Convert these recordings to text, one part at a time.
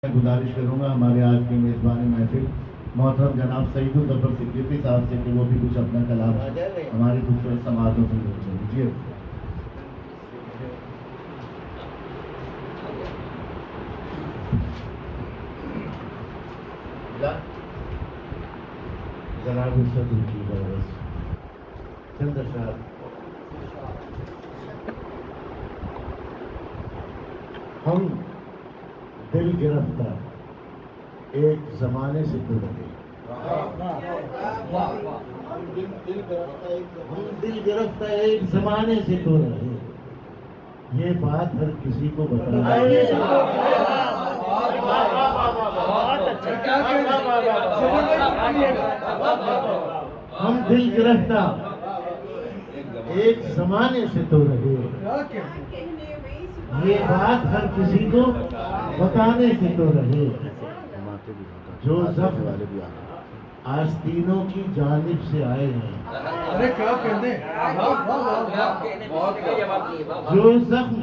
میں گزارش کروں گا ہمارے آج کی میزبان محفل محترم جناب سعید الظفر صدیقی صاحب سے کہ وہ بھی کچھ اپنا کلام ہماری خوبصورت سماعتوں سے لیجیے۔ جناب صدر کی بس چند اشعار۔ ہم دل گرفتہ ایک زمانے سے تو رہے، ہم دل گرفتہ ایک زمانے سے تو رہے، یہ بات ہر کسی کو بتانا ہم دل گرفتہ ایک زمانے سے تو رہے، یہ بات ہر کسی کو بتانے سے تو رہے، جو زخم آستینوں کی جانب سے آئے ہیں، جو زخم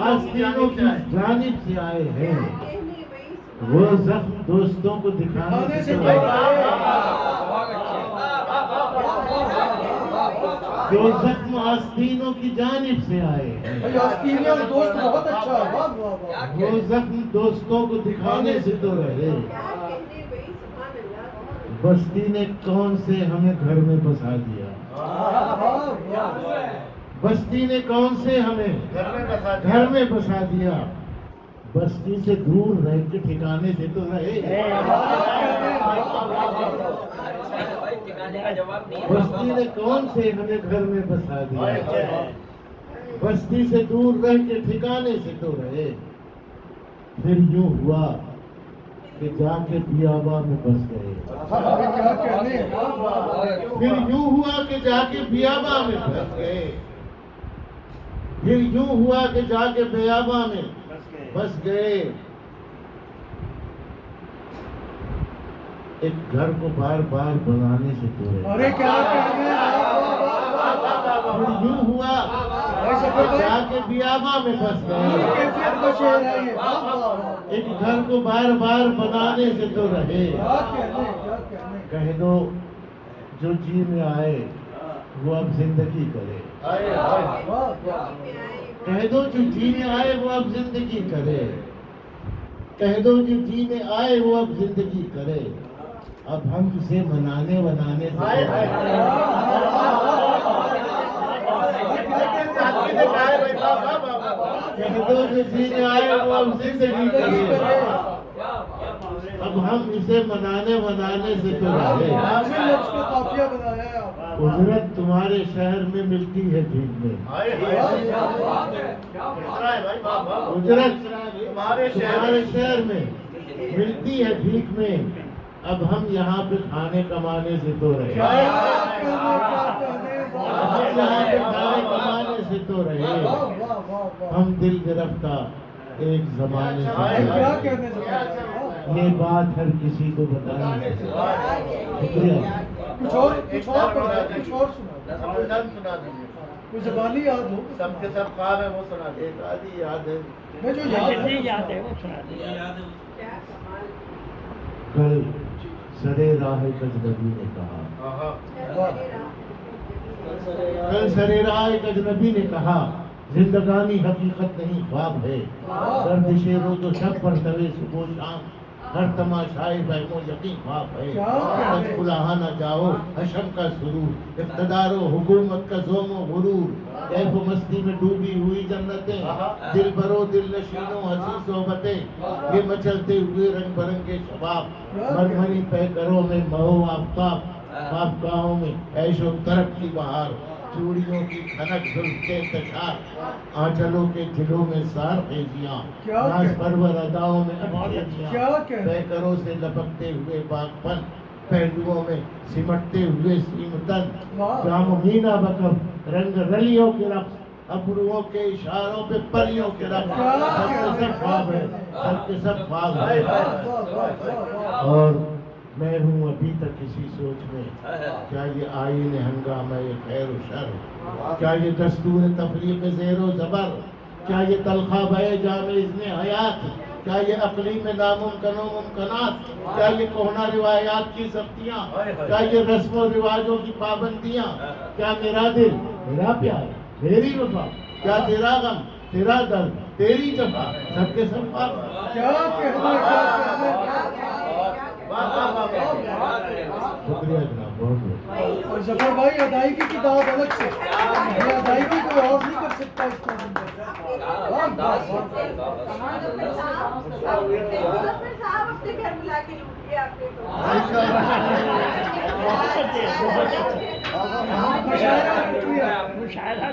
آستینوں کی جانب سے آئے ہیں، وہ زخم دوستوں کو دکھانے سے تو جو زخم آستینوں کی جانب سے آئے ہیں، وہ زخم دوستوں کو دکھانے سے تو رہے، بستی نے کون سے ہمیں گھر میں بسا دیا، بستی نے کون سے ہمیں گھر میں بسا دیا، بستی سے دور رہ کے ٹھکانے سے تو رہے، بستی نے کون سے ہمیں گھر میں بسا دیا، بستی سے دور رہ کے ٹھکانے سے تو رہے، پھر یوں ہوا کہ جا کے بیاباں میں بس گئے، پھر یوں ہوا کہ جا کے بیاباں میں بس گئے، پھر یوں ہوا کہ جا کے بیاباں میں بس گئے، ایک گھر کو بار بار بنانے سے تو رہے، پھر یوں ہوا کہ جا کے بیاباں میں بس گئے، ایک گھر کو بار بار بنانے سے تو رہے، کہہ دو جو جی میں آئے وہ اب زندگی کرے، کہہ دو جو جی میں آئے وہ اب زندگی کرے، کہہ دو جو جی میں آئے وہ اب زندگی کرے، اب ہم اسے منانے سے کہہ دو جو جی میں آئے وہ اب زندگی کرے، اب ہم اسے منانے سے تو رہے، اجرت تمہارے شہر میں ملتی ہے بھیک میں، اجرت تمہارے شہر میں ملتی ہے بھیک میں، اب ہم یہاں پہ کھانے کمانے سے تو رہے، ہم یہاں پہ کھانے کمانے سے تو رہے، ہم دل گرفتہ ایک زمانے سے، یہ بات ہر کسی کو بتانا ہے، شکریہ۔ کچھ زبانی یاد ہو، سب کے سب خواب ہے وہ سنا دے، ایک آدھی یاد ہے، کل سرے راہ اجنبی نے کہا، کل سرے راہ اجنبی نے کہا، زندگانی حقیقت نہیں خواب ہے، گردش روز و شب پر طوے صبح و شام، ہر تماشائی وہم و یقین خواب ہے، سچ کلاہا نہ جاؤ حشم کا سرور، اقتدار و حکومت کا زوم و غرور، کیف و مستی میں ڈوبی ہوئی جنتیں، دل برو دل نشینوں حسین صحبتیں، یہ مچلتے ہوئے رنگ برنگے شباب، مرمری پیکروں میں مہو آفتاب، خوابگاہوں میں عیش و طرب کی بہار، چوڑیوں کی کھنک زلف کے انتشار، آنچلوں کے دلوں میں سار خیزیاں، ناز پرور اداؤں میں اٹھیاں، پیکروں سے لپکتے ہوئے باغپن، پہلوؤں میں سمٹتے ہوئے سیمتن، جام مینا بکف رنگ رلیوں کے رقص، ابروؤں کے اشاروں پہ پریوں کے رقص، سب کے سب خواب ہے، سب کے سب خواب ہے، اور میں ہوں ابھی تک اسی سوچ میں، کیا یہ آئین ہنگامہ خیر و شر، کیا یہ دستور تفریق زیر و زبر، کیا یہ تلخہ بے جام اذن حیات، کیا یہ عقلی میں ناممکن و ممکنات، کیا یہ کوہنا روایات کی سختیاں، کیا یہ رسم و رواجوں کی پابندیاں، کیا میرا دل، میرا پیار، میری وفا، کیا تیرا غم، تیرا درد، تیری جفا، سب کے سب پاک ہیں۔ کیا کہنا شکریہ جناب، بہت بہت۔ اور ظفر بھائی ادائیگی کی کتاب الگ سے، یہ ادائیگی کوئی اور نہیں کر سکتا اس کو۔ صاحب اپنے گھر بلا کے لوٹ گیا آپ نے تو۔ مشاعرہ